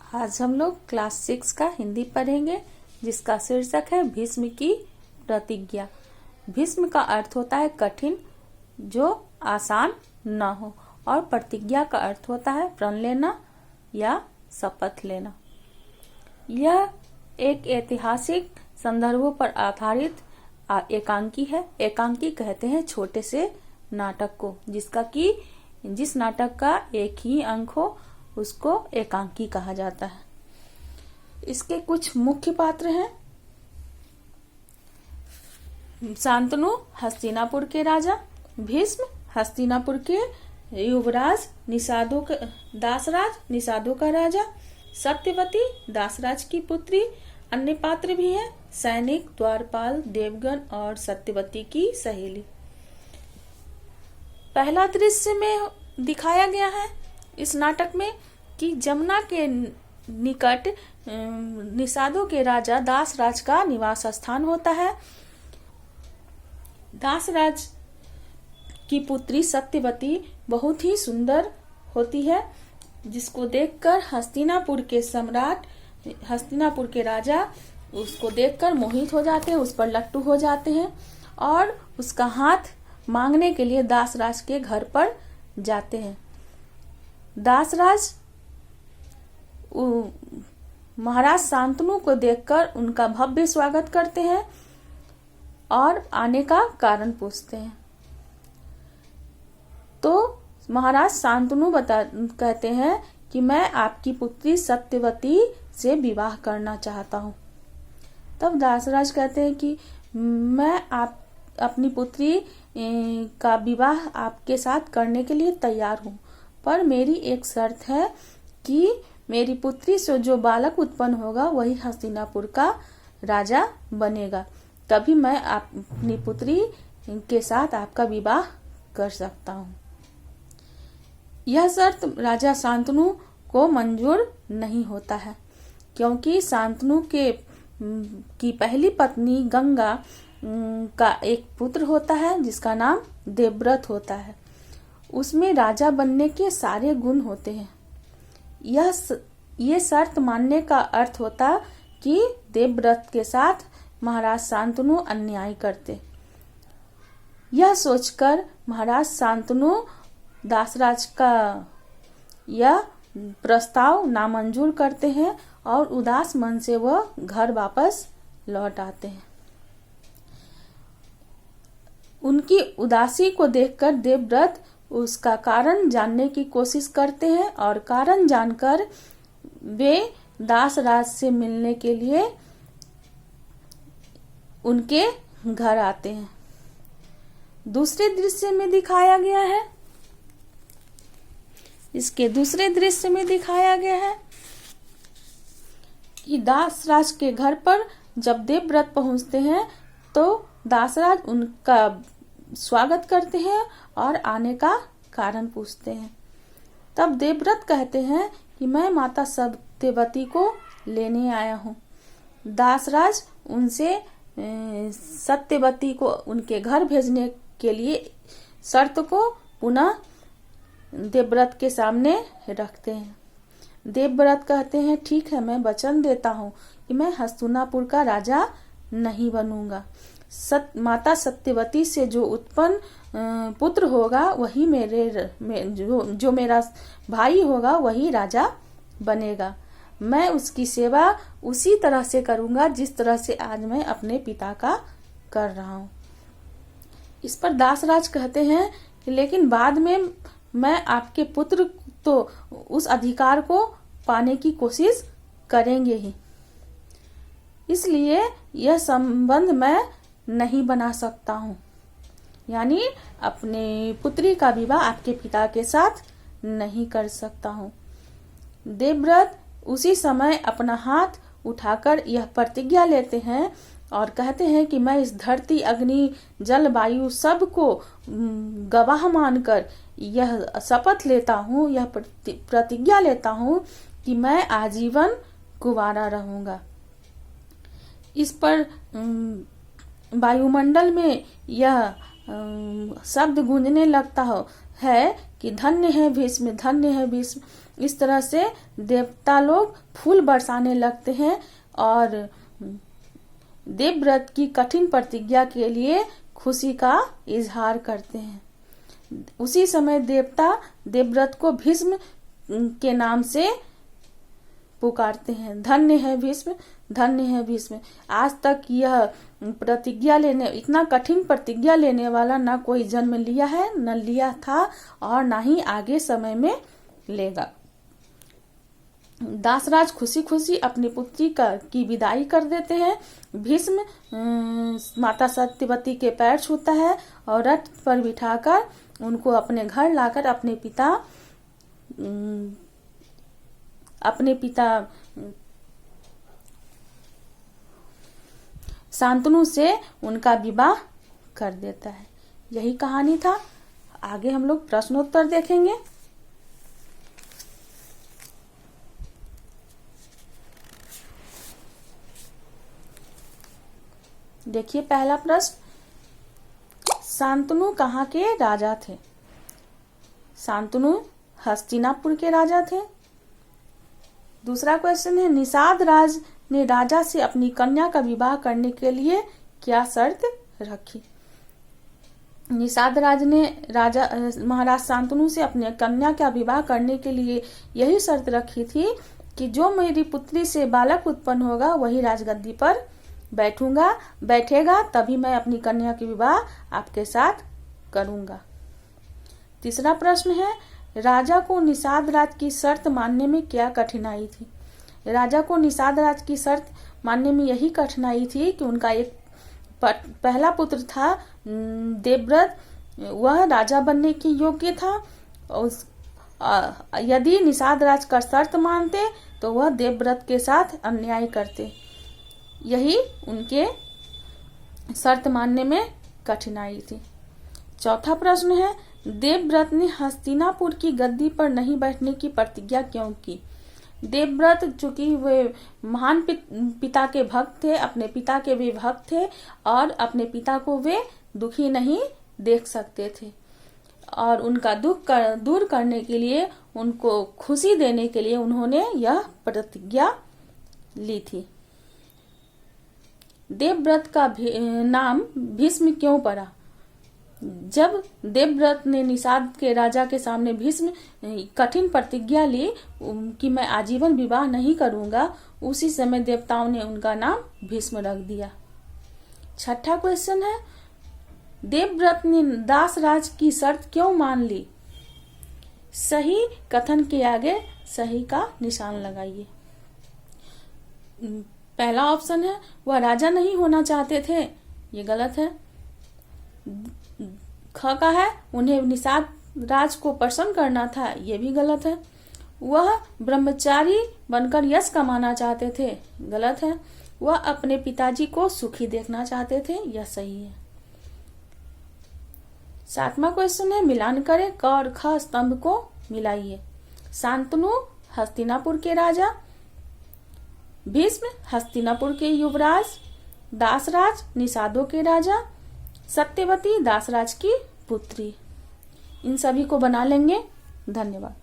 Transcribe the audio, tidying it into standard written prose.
आज हम लोग क्लास 6 का हिंदी पढ़ेंगे, जिसका शीर्षक है भीष्म की प्रतिज्ञा। भीष्म का अर्थ होता है कठिन, जो आसान न हो, और प्रतिज्ञा का अर्थ होता है प्रण लेना या शपथ लेना। यह एक ऐतिहासिक संदर्भों पर आधारित एकांकी है। एकांकी कहते हैं छोटे से नाटक को, जिस नाटक का एक ही अंक हो उसको एकांकी कहा जाता है। इसके कुछ मुख्य पात्र हैं। शांतनु हस्तिनापुर के राजा, भीष्म हस्तिनापुर के युवराज, दासराज निषादों का राजा, सत्यवती दासराज की पुत्री। अन्य पात्र भी हैं, सैनिक, द्वारपाल, देवगण और सत्यवती की सहेली। पहला दृश्य में दिखाया गया है इस नाटक में कि जमुना के निकट निषादों के राजा दासराज का निवास स्थान होता है। दासराज की पुत्री सत्यवती बहुत ही सुंदर होती है, जिसको देखकर हस्तिनापुर के सम्राट, हस्तिनापुर के राजा उसको देखकर मोहित हो जाते हैं, उस पर लट्टू हो जाते हैं और उसका हाथ मांगने के लिए दासराज के घर पर जाते हैं। दासराज महाराज शांतनु को देखकर उनका भव्य स्वागत करते हैं और आने का कारण पूछते हैं। तो महाराज शांतनु कहते हैं कि मैं आपकी पुत्री सत्यवती से विवाह करना चाहता हूँ। तब दासराज कहते हैं कि मैं अपनी पुत्री का विवाह आपके साथ करने के लिए तैयार हूँ, पर मेरी एक शर्त है कि मेरी पुत्री से जो बालक उत्पन्न होगा वही हस्तिनापुर का राजा बनेगा, तभी मैं अपनी पुत्री के साथ आपका विवाह कर सकता हूँ। यह शर्त राजा शांतनु को मंजूर नहीं होता है, क्योंकि शांतनु की पहली पत्नी गंगा का एक पुत्र होता है जिसका नाम देवव्रत होता है। उसमें राजा बनने के सारे गुण होते हैं। ये शर्त मानने का अर्थ होता कि देवव्रत के साथ महाराज शांतनु अन्याय करते। यह सोचकर महाराज शांतनु दासराज का यह प्रस्ताव नामंजूर करते हैं और उदास मन से वह घर वापस लौट आते हैं। उनकी उदासी को देखकर देवव्रत उसका कारण जानने की कोशिश करते हैं और कारण जानकर वे दासराज से मिलने के लिए उनके घर आते हैं। दूसरे दृश्य में दिखाया गया है, इसके दूसरे दृश्य में दिखाया गया है कि दासराज के घर पर जब देवव्रत पहुंचते हैं तो दासराज उनका स्वागत करते हैं और आने का कारण पूछते हैं। तब देवव्रत कहते हैं कि मैं माता सत्यवती को लेने आया हूँ। दासराज उनसे सत्यवती को उनके घर भेजने के लिए शर्त को पुनः देवव्रत के सामने रखते हैं। देवव्रत कहते हैं ठीक है, मैं वचन देता हूँ कि मैं हस्तिनापुर का राजा नहीं बनूंगा। माता सत्यवती से जो उत्पन्न पुत्र होगा वही जो मेरा भाई होगा वही राजा बनेगा। मैं उसकी सेवा उसी तरह से करूंगा जिस तरह से आज मैं अपने पिता का कर रहा हूँ। इस पर दासराज कहते हैं कि लेकिन बाद में मैं आपके पुत्र तो उस अधिकार को पाने की कोशिश करेंगे ही, इसलिए यह संबंध मैं नहीं बना सकता हूँ, यानी अपनी पुत्री का विवाह आपके पिता के साथ नहीं कर सकता हूँ। देवव्रत उसी समय अपना हाथ उठाकर यह प्रतिज्ञा लेते हैं और कहते हैं कि मैं इस धरती, अग्नि, जल, वायु सबको गवाह मानकर यह शपथ लेता हूँ, यह प्रतिज्ञा लेता हूँ कि मैं आजीवन कुंवारा रहूंगा। इस पर वायुमंडल में यह शब्द गूंजने लगता है कि धन्य है भीष्म, धन्य है भीष्म। इस तरह से देवता लोग फूल बरसाने लगते हैं और देवव्रत की कठिन प्रतिज्ञा के लिए खुशी का इजहार करते हैं। उसी समय देवता देवव्रत को भीष्म के नाम से पुकारते हैं, धन्य है भीष्म, धन्य है भीष्म। आज तक यह प्रतिज्ञा लेने, इतना कठिन प्रतिज्ञा लेने वाला ना कोई जन्म लिया है, न लिया था और ना ही आगे समय में लेगा। दासराज खुशी खुशी अपनी पुत्री की विदाई कर देते हैं। भीष्म माता सत्यवती के पैर छूता है और रथ पर बिठाकर उनको अपने घर लाकर अपने पिता शांतनु से उनका विवाह कर देता है। यही कहानी था। आगे हम लोग प्रश्नोत्तर देखेंगे। देखिए पहला प्रश्न, शांतनु कहाँ के राजा थे? शांतनु हस्तिनापुर के राजा थे। दूसरा क्वेश्चन है, निषाद राज ने राजा से अपनी कन्या का विवाह करने के लिए क्या शर्त रखी? निषाद राज ने महाराज शांतनु से अपनी कन्या का विवाह करने के लिए यही शर्त रखी थी कि जो मेरी पुत्री से बालक उत्पन्न होगा वही राजगद्दी पर बैठेगा, तभी मैं अपनी कन्या की विवाह आपके साथ करूंगा। तीसरा प्रश्न है, राजा को निषाद राज की शर्त मानने में क्या कठिनाई थी? राजा को निषाद राज की शर्त मानने में यही कठिनाई थी कि उनका एक पहला पुत्र था देवव्रत, वह राजा बनने के योग्य था। यदि निषाद राज का शर्त मानते तो वह देवव्रत के साथ अन्याय करते। यही उनके शर्त मानने में कठिनाई थी। चौथा प्रश्न है, देवव्रत ने हस्तिनापुर की गद्दी पर नहीं बैठने की प्रतिज्ञा क्यों की? देवव्रत चूंकि वे महान पिता के भक्त थे, अपने पिता के भी भक्त थे और अपने पिता को वे दुखी नहीं देख सकते थे और उनका दुख दूर करने के लिए, उनको खुशी देने के लिए उन्होंने यह प्रतिज्ञा ली थी। देवव्रत का नाम भीष्म क्यों पड़ा? जब देवव्रत ने निषाद के राजा के सामने भीष्म कठिन प्रतिज्ञा ली कि मैं आजीवन विवाह नहीं करूंगा, उसी समय देवताओं ने उनका नाम भीष्म रख दिया। छठा क्वेश्चन है, देवव्रत ने दासराज की शर्त क्यों मान ली? सही कथन के आगे सही का निशान लगाइए। पहला ऑप्शन है, वह राजा नहीं होना चाहते थे, ये गलत है। ख का है, उन्हें निषाद राज को प्रसन्न करना था, ये भी गलत है। वह ब्रह्मचारी बनकर यश कमाना चाहते थे, गलत है। वह अपने पिताजी को सुखी देखना चाहते थे, यह सही है। सातवां क्वेश्चन है, मिलान करें, क और ख स्तंभ को मिलाइए। शांतनु हस्तिनापुर के राजा, भीष्म हस्तिनापुर के युवराज, दासराज निषादों के राजा, सत्यवती दासराज की पुत्री। इन सभी को बना लेंगे। धन्यवाद।